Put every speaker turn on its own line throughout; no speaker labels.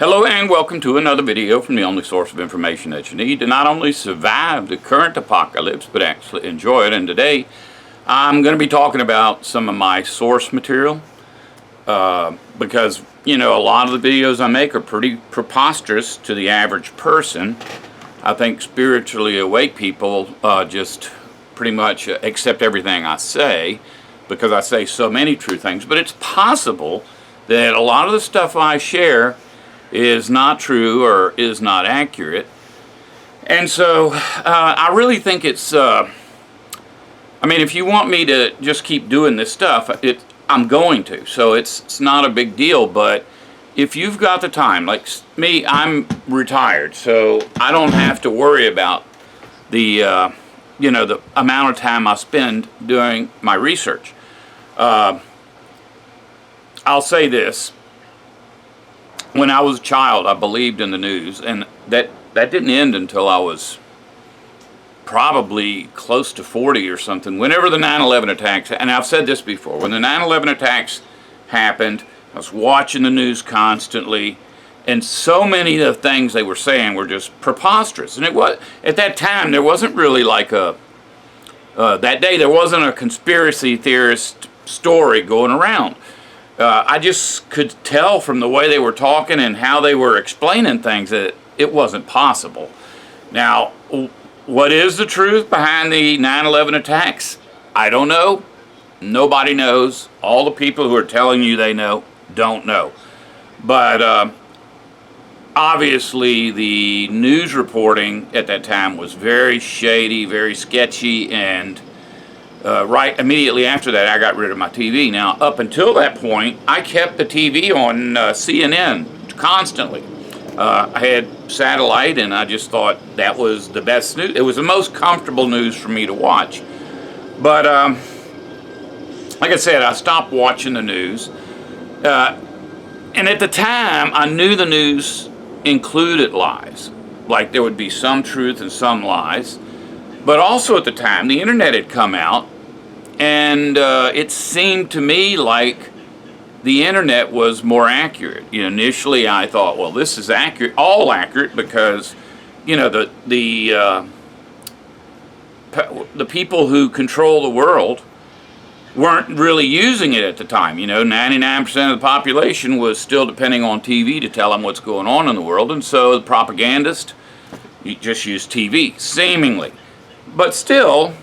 Hello and welcome to another video from the only source of information that you need to not only survive the current apocalypse but actually enjoy it. And today I'm going to be talking about some of my source material because a lot of the videos I make are pretty preposterous to the average person. I think spiritually awake people just pretty much accept everything I say because I say so many true things. But it's possible that a lot of the stuff I share is not true or is not accurate. And so I really think it's if you want me to just keep doing this stuff, I'm going to, so it's not a big deal. But if you've got the time, like me, I'm retired, so I don't have to worry about the the amount of time I spend doing my research. I'll say this: when I was a child, I believed in the news, and that didn't end until I was probably close to 40 or something. Whenever the 9/11 attacks, and I've said this before, when the 9/11 attacks happened, I was watching the news constantly, and so many of the things they were saying were just preposterous. And it was, at that time, there wasn't really like that day there wasn't a conspiracy theorist story going around. I just could tell from the way they were talking and how they were explaining things that it wasn't possible. Now, what is the truth behind the 9/11 attacks? I don't know. Nobody knows. All the people who are telling you they know don't know. But obviously the news reporting at that time was very shady, very sketchy, and right immediately after that, I got rid of my TV. Now, up until that point, I kept the TV on CNN constantly. I had satellite, and I just thought that was the best news. It was the most comfortable news for me to watch. But like I said, I stopped watching the news. And at the time, I knew the news included lies. Like there would be some truth and some lies. But also at the time, the internet had come out, and it seemed to me like the internet was more accurate. Initially I thought, well, this is accurate, all accurate, because the people who control the world weren't really using it at the time. 99% of the population was still depending on TV to tell them what's going on in the world, and so the propagandist just used TV, seemingly. But still,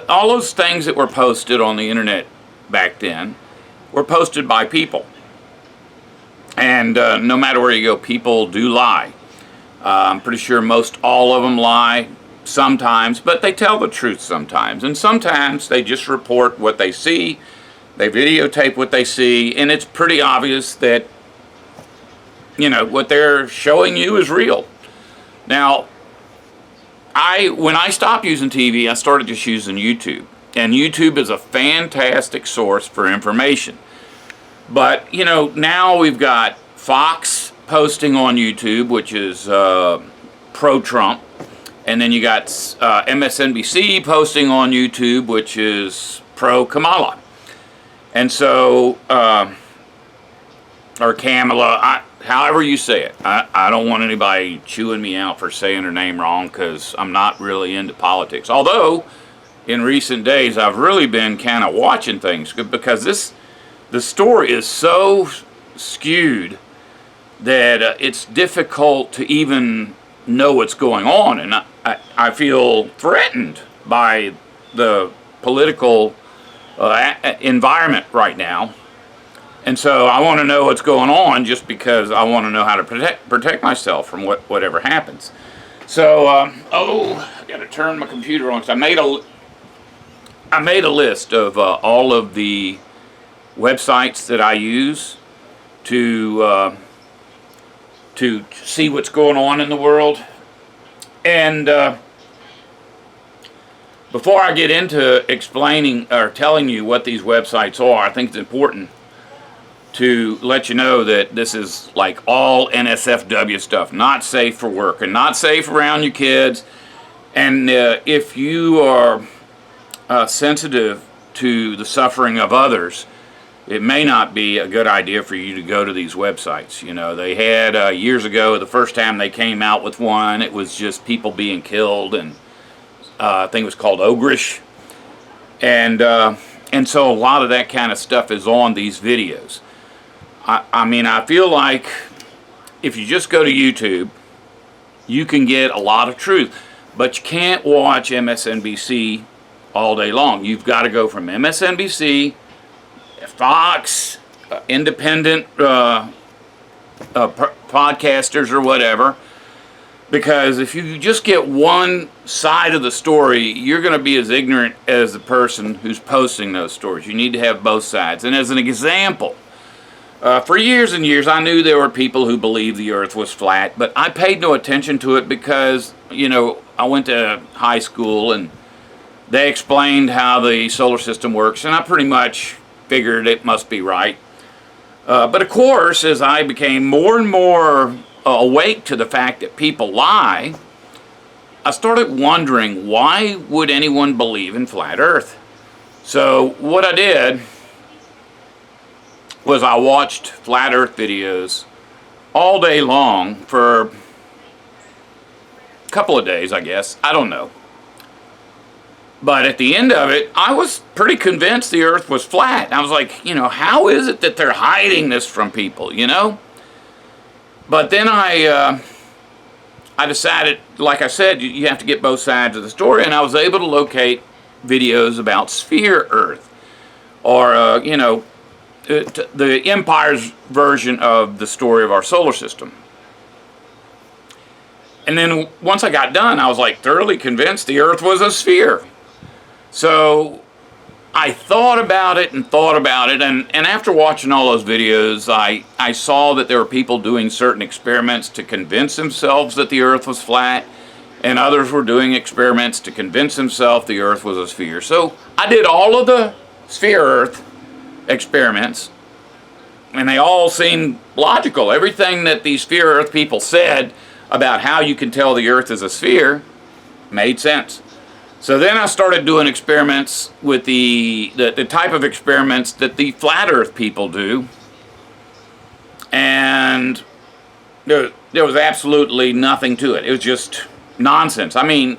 all those things that were posted on the internet back then were posted by people. And no matter where you go, people do lie. I'm pretty sure most all of them lie sometimes, but they tell the truth sometimes. And sometimes they just report what they see, they videotape what they see, and it's pretty obvious that, what they're showing you is real. Now, when I stopped using TV, I started just using YouTube. And YouTube is a fantastic source for information. But, now we've got Fox posting on YouTube, which is pro-Trump. And then you got MSNBC posting on YouTube, which is pro-Kamala. And so, or Kamala, however you say it. I don't want anybody chewing me out for saying her name wrong, because I'm not really into politics. Although, in recent days, I've really been kind of watching things, because the story is so skewed that it's difficult to even know what's going on. And I feel threatened by the political environment right now. And so I want to know what's going on, just because I want to know how to protect myself from whatever happens. So, I got to turn my computer on, because I made a list of all of the websites that I use to see what's going on in the world. And before I get into explaining or telling you what these websites are, I think it's important to let you know that this is like all NSFW stuff, not safe for work and not safe around your kids. And if you are sensitive to the suffering of others, it may not be a good idea for you to go to these websites. You know, they had years ago, the first time they came out with one, it was just people being killed, and I think it was called Ogrish, and so a lot of that kind of stuff is on these videos. I mean, I feel like if you just go to YouTube, you can get a lot of truth, but you can't watch MSNBC all day long. You've got to go from MSNBC, Fox, independent podcasters or whatever, because if you just get one side of the story, you're going to be as ignorant as the person who's posting those stories. You need to have both sides. And as an example, for years and years, I knew there were people who believed the earth was flat, but I paid no attention to it because, you know, I went to high school and they explained how the solar system works, and I pretty much figured it must be right. But of course, as I became more and more awake to the fact that people lie, I started wondering, why would anyone believe in flat earth? So what I did was I watched flat earth videos all day long for a couple of days, I guess. I don't know. But at the end of it, I was pretty convinced the earth was flat. I was like, you know, how is it that they're hiding this from people, you know? But then I decided, like I said, you have to get both sides of the story, and I was able to locate videos about sphere earth, or, you know, the Empire's version of the story of our solar system. And then once I got done, I was like thoroughly convinced the earth was a sphere. So I thought about it, and after watching all those videos, I saw that there were people doing certain experiments to convince themselves that the earth was flat, and others were doing experiments to convince themselves the earth was a sphere. So I did all of the sphere earth experiments, and they all seemed logical. Everything that these sphere earth people said about how you can tell the earth is a sphere made sense. So then I started doing experiments with the type of experiments that the flat earth people do, and there was absolutely nothing to it. It was just nonsense. I mean,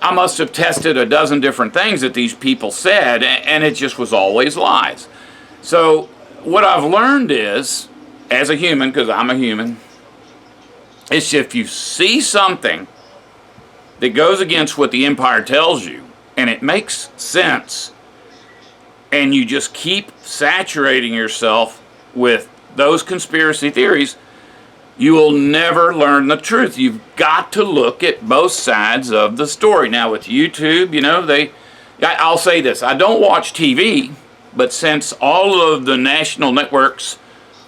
I must have tested a dozen different things that these people said, and it just was always lies. So what I've learned is, as a human, because I'm a human, is if you see something that goes against what the Empire tells you, and it makes sense, and you just keep saturating yourself with those conspiracy theories, you will never learn the truth. You've got to look at both sides of the story. Now with YouTube, you know, I'll say this, I don't watch TV, but since all of the national networks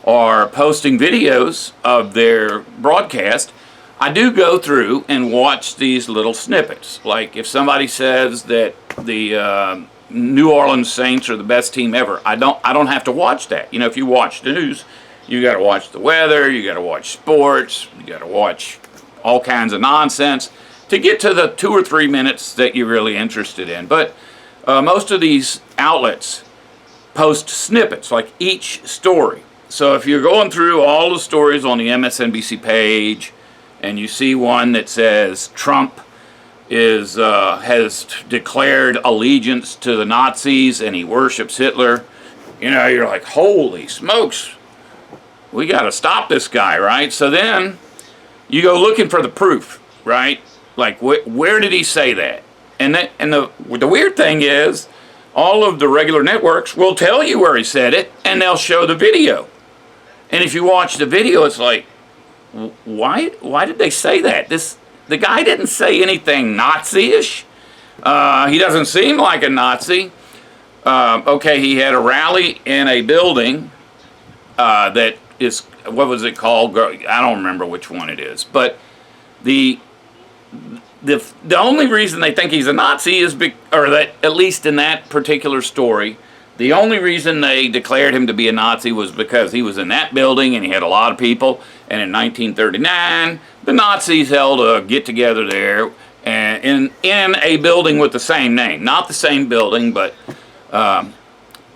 are posting videos of their broadcast, I do go through and watch these little snippets. Like if somebody says that the New Orleans Saints are the best team ever, I don't have to watch that. You know, if you watch the news, you got to watch the weather, you got to watch sports, you got to watch all kinds of nonsense to get to the 2 or 3 minutes that you're really interested in. But most of these outlets post snippets, like each story. So if you're going through all the stories on the MSNBC page, and you see one that says Trump has declared allegiance to the Nazis and he worships Hitler, you know, you're like, holy smokes, we got to stop this guy, right? So then you go looking for the proof, right? Like, where did he say that? And the weird thing is, all of the regular networks will tell you where he said it, and they'll show the video. And if you watch the video, it's like, why did they say that? The guy didn't say anything Nazi-ish. He doesn't seem like a Nazi. Okay, he had a rally in a building that is, what was it called? I don't remember which one it is. But the only reason they think he's a Nazi is, or that at least in that particular story, the only reason they declared him to be a Nazi was because he was in that building and he had a lot of people. And in 1939, the Nazis held a get-together there in a building with the same name. Not the same building, but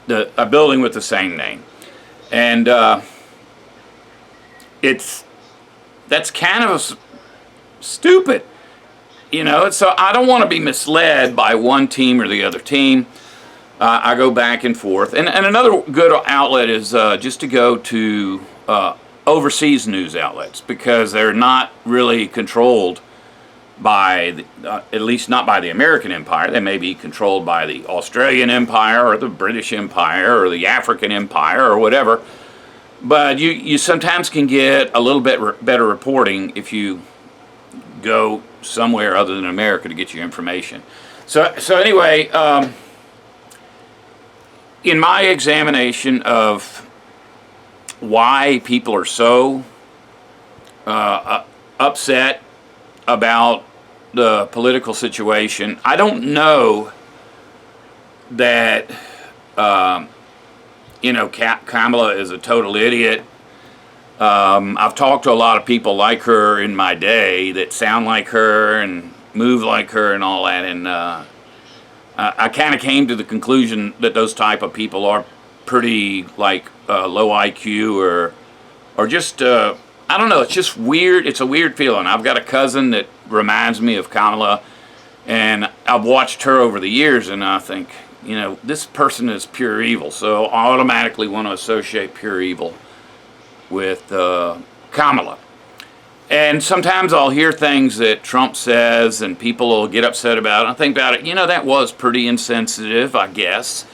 a building with the same name, and that's kind of stupid, So I don't want to be misled by one team or the other team. I go back and forth, and another good outlet is just to go to overseas news outlets, because they're not really controlled by at least not by the American empire. They may be controlled by the Australian empire or the British empire or the African empire or whatever, but you sometimes can get a little bit better reporting if you go somewhere other than America to get your information. So anyway, in my examination of why people are so upset about the political situation, I don't know that Kamala is a total idiot. I've talked to a lot of people like her in my day that sound like her and move like her and all that, and I kind of came to the conclusion that those type of people are pretty low IQ or just I don't know. It's just weird. It's a weird feeling. I've got a cousin that reminds me of Kamala, and I've watched her over the years, and I think, this person is pure evil. So I automatically want to associate pure evil with Kamala. And sometimes I'll hear things that Trump says, and people will get upset about it. I think about it, that was pretty insensitive, I guess.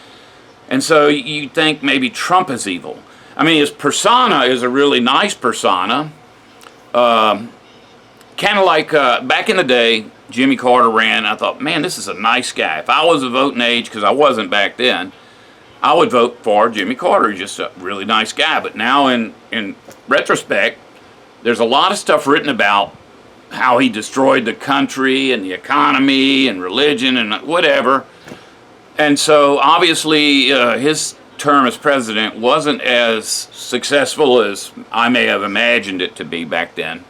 And so you think maybe Trump is evil. I mean, his persona is a really nice persona. Kind of like back in the day, Jimmy Carter ran. I thought, man, this is a nice guy. If I was a voting age, because I wasn't back then, I would vote for Jimmy Carter. He's just a really nice guy. But now in retrospect, there's a lot of stuff written about how he destroyed the country and the economy and religion and whatever. And so obviously his term as president wasn't as successful as I may have imagined it to be back then.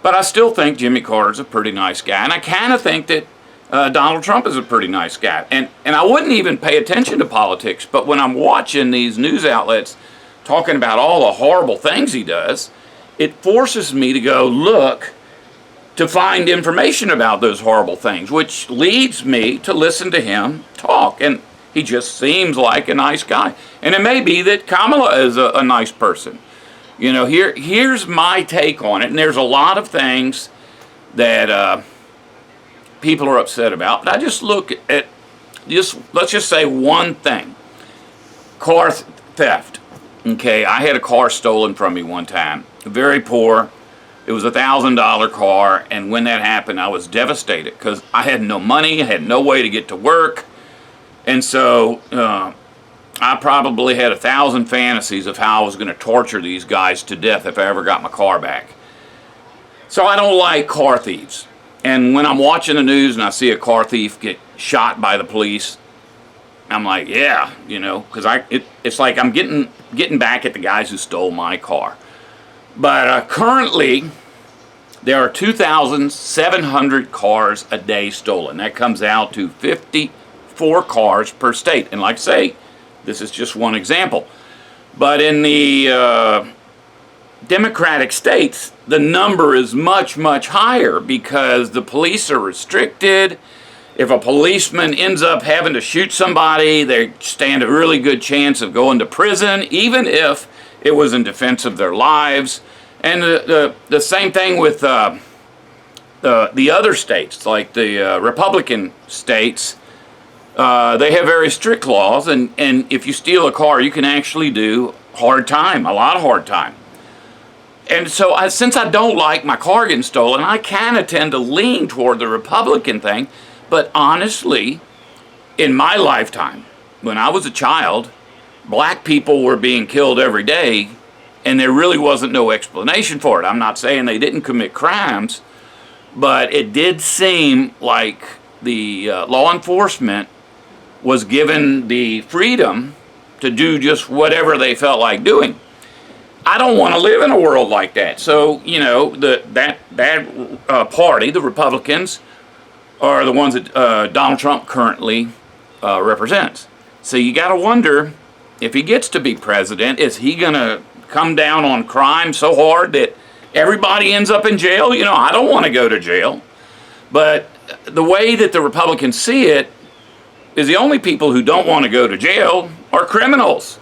But I still think Jimmy Carter's a pretty nice guy. And I kind of think that Donald Trump is a pretty nice guy. And I wouldn't even pay attention to politics, but when I'm watching these news outlets talking about all the horrible things he does, it forces me to go look to find information about those horrible things, which leads me to listen to him talk. And he just seems like a nice guy. And it may be that Kamala is a nice person. Here's my take on it. And there's a lot of things that people are upset about. But I just look at, let's just say one thing. Car theft. Okay, I had a car stolen from me one time. Very poor. It was a $1,000 car, and when that happened, I was devastated because I had no money, I had no way to get to work, and so I probably had 1,000 fantasies of how I was going to torture these guys to death if I ever got my car back. So I don't like car thieves, and when I'm watching the news and I see a car thief get shot by the police, I'm like, yeah, because it's like I'm getting back at the guys who stole my car. But currently, there are 2,700 cars a day stolen. That comes out to 54 cars per state. And like I say, this is just one example. But in the Democratic states, the number is much, much higher because the police are restricted. If a policeman ends up having to shoot somebody, they stand a really good chance of going to prison, even if it was in defense of their lives. And the same thing with the other states, like the Republican states. They have very strict laws, and if you steal a car, you can actually do hard time, a lot of hard time. And so since I don't like my car getting stolen, I kind of tend to lean toward the Republican thing. But honestly, in my lifetime, when I was a child, black people were being killed every day, and there really wasn't no explanation for it. I'm not saying they didn't commit crimes, but it did seem like the law enforcement was given the freedom to do just whatever they felt like doing. I don't want to live in a world like that. So, that party, the Republicans, are the ones that Donald Trump currently represents. So you got to wonder, if he gets to be president, is he going to come down on crime so hard that everybody ends up in jail? I don't want to go to jail. But the way that the Republicans see it is the only people who don't want to go to jail are criminals,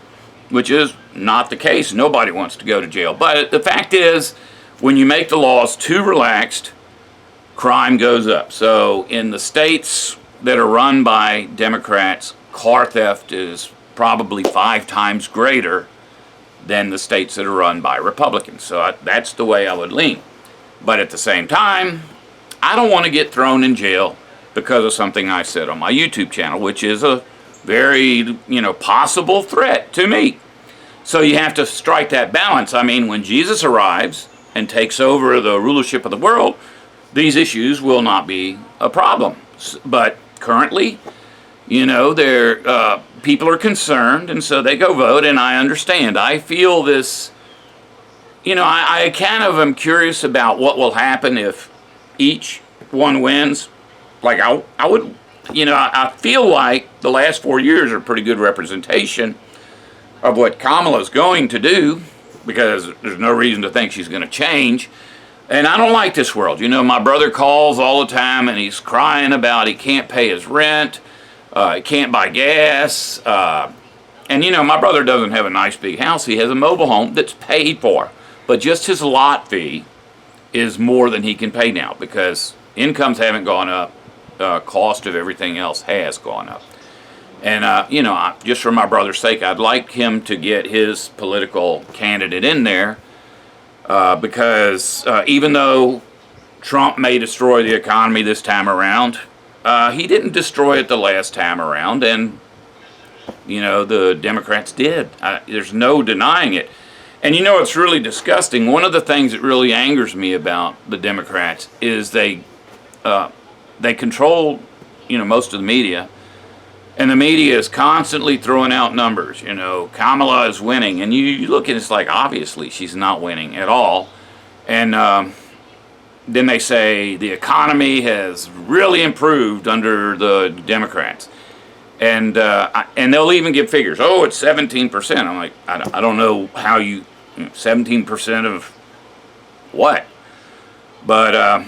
which is not the case. Nobody wants to go to jail. But the fact is, when you make the laws too relaxed, crime goes up. So in the states that are run by Democrats, car theft is probably 5 times greater than the states that are run by Republicans. So that's the way I would lean. But at the same time, I don't want to get thrown in jail because of something I said on my YouTube channel, which is a very, possible threat to me. So you have to strike that balance. I mean, when Jesus arrives and takes over the rulership of the world, these issues will not be a problem. But currently, people are concerned, and so they go vote, and I understand. I feel this, I kind of am curious about what will happen if each one wins. Like, I would, I feel like the last 4 years are a pretty good representation of what Kamala's going to do, because there's no reason to think she's going to change. And I don't like this world. My brother calls all the time, and he's crying about he can't pay his rent, he can't buy gas, and my brother doesn't have a nice big house. He has a mobile home that's paid for, but just his lot fee is more than he can pay now because incomes haven't gone up, cost of everything else has gone up. And, just for my brother's sake, I'd like him to get his political candidate in there because even though Trump may destroy the economy this time around, he didn't destroy it the last time around, and, the Democrats did. There's no denying it. And it's really disgusting. One of the things that really angers me about the Democrats is they control, most of the media. And the media is constantly throwing out numbers. Kamala is winning. And you look at it, it's like, obviously, she's not winning at all. And then they say the economy has really improved under the Democrats. And they'll even give figures. Oh, it's 17%. I'm like, I don't know how 17% of what? But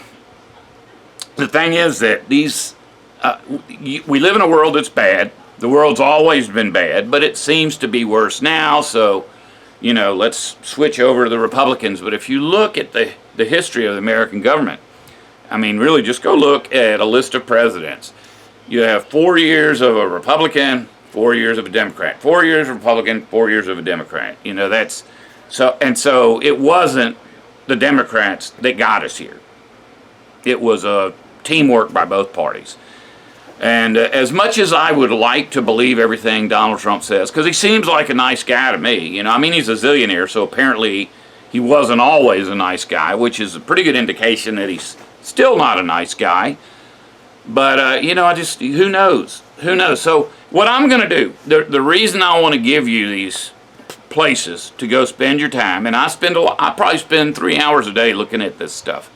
the thing is that we live in a world that's bad. The world's always been bad, but it seems to be worse now. So, let's switch over to the Republicans. But if you look at the history of the American government, I mean, really just go look at a list of presidents. You have 4 years of a Republican, 4 years of a Democrat, 4 years of Republican, 4 years of a Democrat. That's so. And so it wasn't the Democrats that got us here. It was a teamwork by both parties. And as much as I would like to believe everything Donald Trump says, because he seems like a nice guy to me, he's a zillionaire, so apparently he wasn't always a nice guy, which is a pretty good indication that he's still not a nice guy. But, who knows? Who knows? So what I'm going to do, the reason I want to give you these places to go spend your time, and I probably spend 3 hours a day looking at this stuff,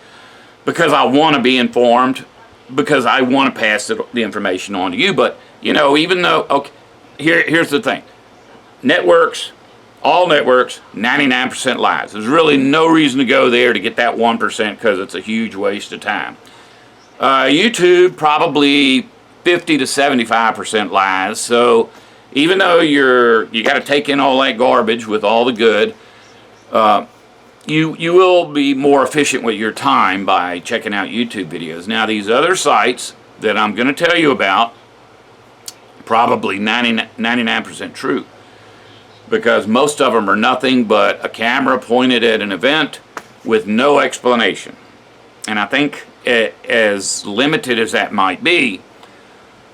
because I want to be informed, because I want to pass the information on to you. But, even though, okay, here's the thing. All networks, 99% lies. There's really no reason to go there to get that 1% because it's a huge waste of time. YouTube, probably 50 to 75% lies. So even though you got to take in all that garbage with all the good, you will be more efficient with your time by checking out YouTube videos. Now, these other sites that I'm going to tell you about, probably 99% true, because most of them are nothing but a camera pointed at an event with no explanation. And I think, as limited as that might be,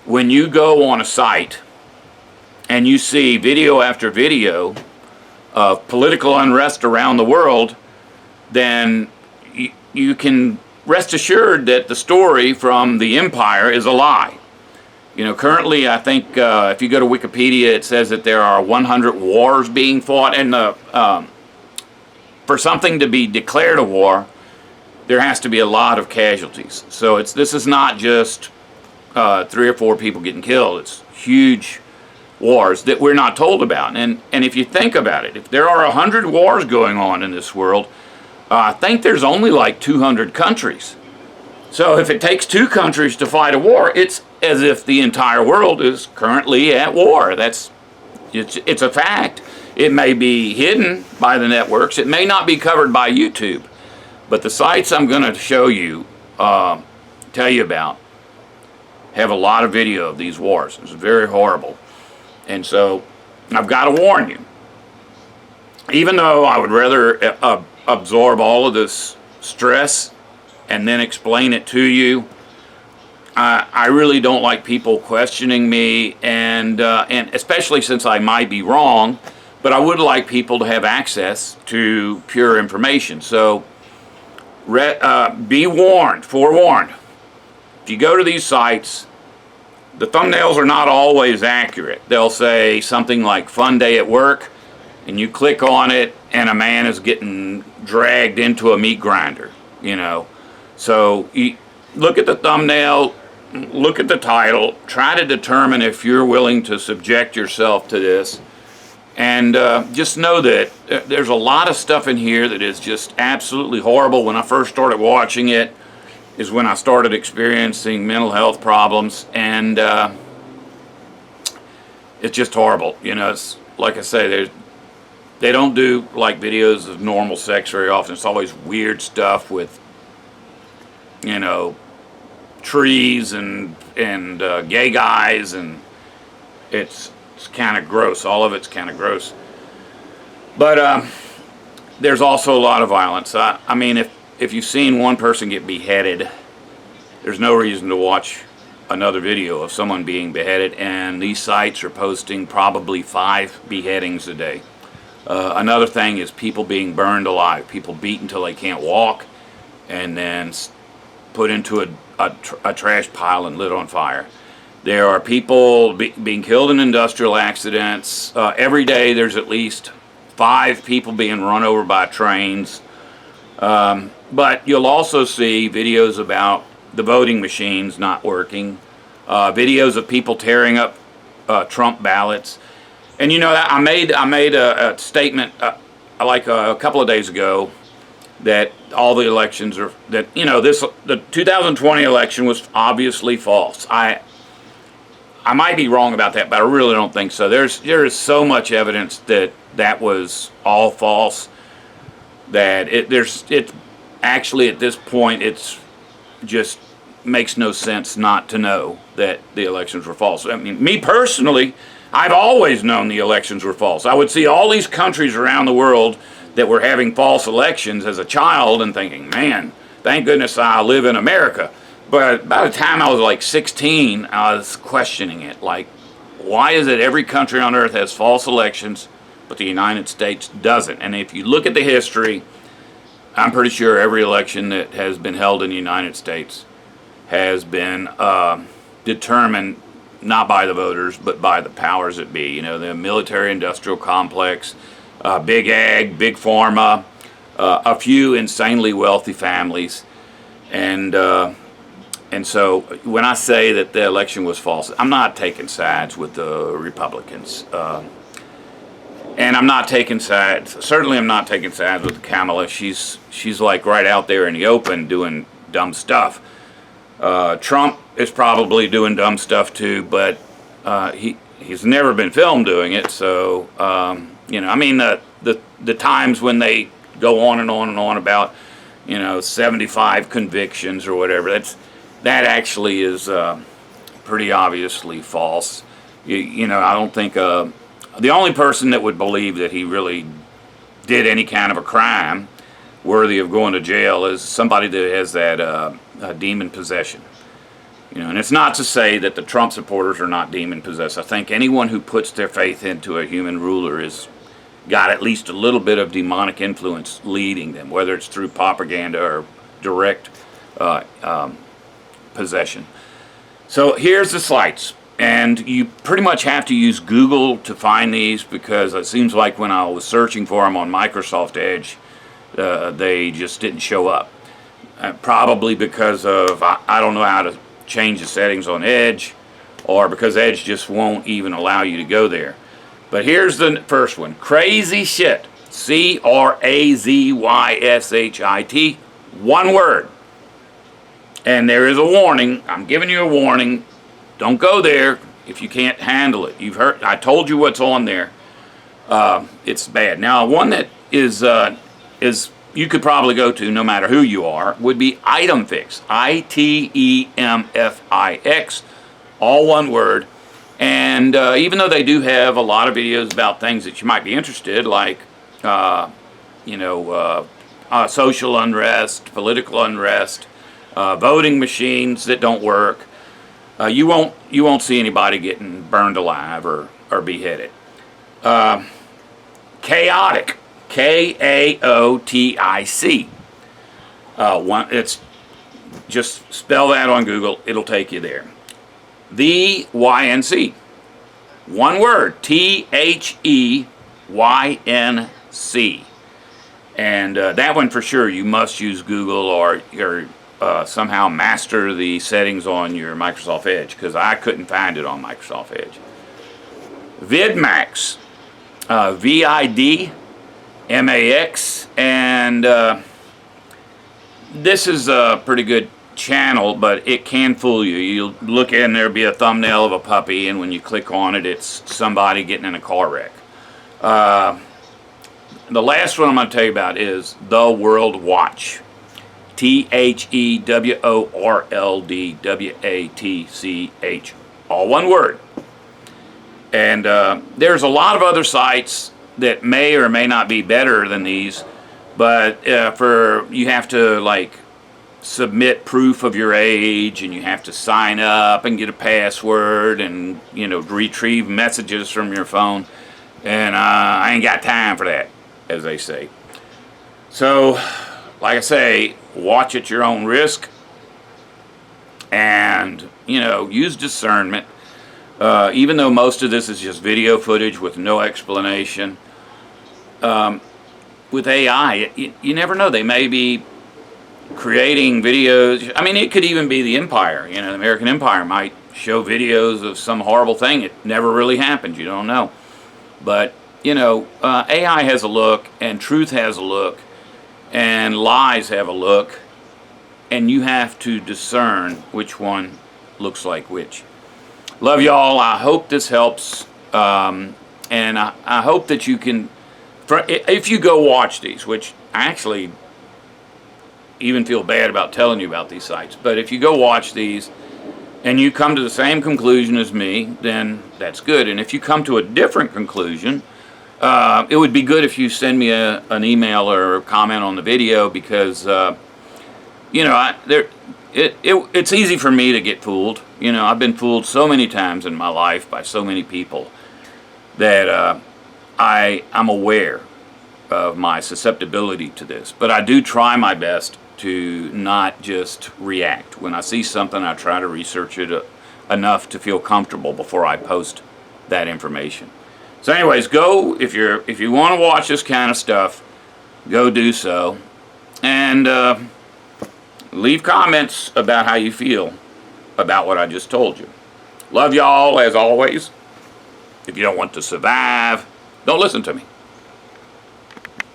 when you go on a site and you see video after video of political unrest around the world, then you can rest assured that the story from the empire is a lie. Currently, I think if you go to Wikipedia, it says that there are 100 wars being fought, and for something to be declared a war, there has to be a lot of casualties. So this is not just 3 or 4 people getting killed. It's huge wars that we're not told about. And if you think about it, if there are 100 wars going on in this world, I think there's only like 200 countries. So if it takes 2 countries to fight a war, it's as if the entire world is currently at war. It's a fact. It may be hidden by the networks. It may not be covered by YouTube. But the sites I'm going to show you, tell you about, have a lot of video of these wars. It's very horrible. And so I've got to warn you. Even though I would rather absorb all of this stress and then explain it to you, I really don't like people questioning me, and especially since I might be wrong, but I would like people to have access to pure information. So be warned, forewarned. If you go to these sites, the thumbnails are not always accurate. They'll say something like "fun day at work," and you click on it, and a man is getting dragged into a meat grinder, you know. So you look at the thumbnail, look at the title, try to determine if you're willing to subject yourself to this, and just know that there's a lot of stuff in here that is just absolutely horrible. When I first started watching it is when I started experiencing mental health problems, and it's just horrible. You know, it's like I say, they don't do like videos of normal sex very often. It's always weird stuff with, you know, trees and gay guys, and it's kind of gross. All of it's kind of gross. But there's also a lot of violence. I mean, if you've seen one person get beheaded, there's no reason to watch another video of someone being beheaded, and these sites are posting probably 5 beheadings a day. Another thing is people being burned alive, people beaten until they can't walk, and then put into a trash pile and lit on fire. There are people being killed in industrial accidents. Every day there's at least 5 people being run over by trains. But you'll also see videos about the voting machines not working, videos of people tearing up Trump ballots. And you know, I made a statement like a couple of days ago that all the elections are, that, you know, the 2020 election was obviously false. I might be wrong about that, but I really don't think so. There is so much evidence that was all false that it actually at this point it's just makes no sense not to know that the elections were false. I mean, me personally, I've always known the elections were false. I would see all these countries around the world that were having false elections as a child and thinking, man, thank goodness I live in America. But by the time I was like 16, I was questioning it. Like, why is it every country on earth has false elections, but the United States doesn't? And if you look at the history, I'm pretty sure every election that has been held in the United States has been determined not by the voters, but by the powers that be. You know, the military-industrial complex, big ag, big pharma, a few insanely wealthy families, and so when I say that the election was false, I'm not taking sides with the Republicans, and I'm not taking sides. Certainly, I'm not taking sides with Kamala. She's like right out there in the open doing dumb stuff. Trump is probably doing dumb stuff too, but he's never been filmed doing it. So you know, I mean, the times when they go on and on and on about, you know, 75 convictions or whatever, that actually is pretty obviously false. You know, I don't think the only person that would believe that he really did any kind of a crime worthy of going to jail is somebody that has that demon possession. You know, and it's not to say that the Trump supporters are not demon possessed. I think anyone who puts their faith into a human ruler is got at least a little bit of demonic influence leading them, whether it's through propaganda or direct possession. So here's the sites, and you pretty much have to use Google to find these, because it seems like when I was searching for them on Microsoft Edge, they just didn't show up. Probably because of I don't know how to change the settings on Edge, or because Edge just won't even allow you to go there. But here's the first one. Crazy shit. CrazyShit. One word. And there is a warning. I'm giving you a warning. Don't go there if you can't handle it. You've heard. I told you what's on there. It's bad. Now, one that is you could probably go to no matter who you are would be Item Fix. ITEMFIX. All one word. And even though they do have a lot of videos about things that you might be interested, like social unrest, political unrest, voting machines that don't work, you won't see anybody getting burned alive or beheaded. Chaotic, KAOTIC. It's just spell that on Google; it'll take you there. The YNC. One word, THEYNC. And that one for sure, you must use Google or somehow master the settings on your Microsoft Edge, because I couldn't find it on Microsoft Edge. VidMax. VIDMAX. And this is a pretty good channel, but it can fool you. You'll look in, there'll be a thumbnail of a puppy, and when you click on it, it's somebody getting in a car wreck. The last one I'm going to tell you about is The World Watch. THEWORLDWATCH. All one word. And there's a lot of other sites that may or may not be better than these, but you have to submit proof of your age, and you have to sign up and get a password, and retrieve messages from your phone, and I ain't got time for that, as they say. So like I say, watch at your own risk, and use discernment. Even though most of this is just video footage with no explanation, with AI, you never know. They may be creating videos. I mean, it could even be the Empire. The American Empire might show videos of some horrible thing. It never really happened. You don't know. But, AI has a look, and truth has a look, and lies have a look, and you have to discern which one looks like which. Love y'all. I hope this helps, and I hope that you can, if you go watch these, which I actually even feel bad about telling you about these sites, but if you go watch these and you come to the same conclusion as me, then that's good. And if you come to a different conclusion, it would be good if you send me an email or a comment on the video, because it's easy for me to get fooled. I've been fooled so many times in my life by so many people that I'm aware of my susceptibility to this. But I do try my best to not just react. When I see something, I try to research it enough to feel comfortable before I post that information. So anyways, go, if you want to watch this kind of stuff, go do so. And leave comments about how you feel about what I just told you. Love y'all as always. If you don't want to survive, don't listen to me.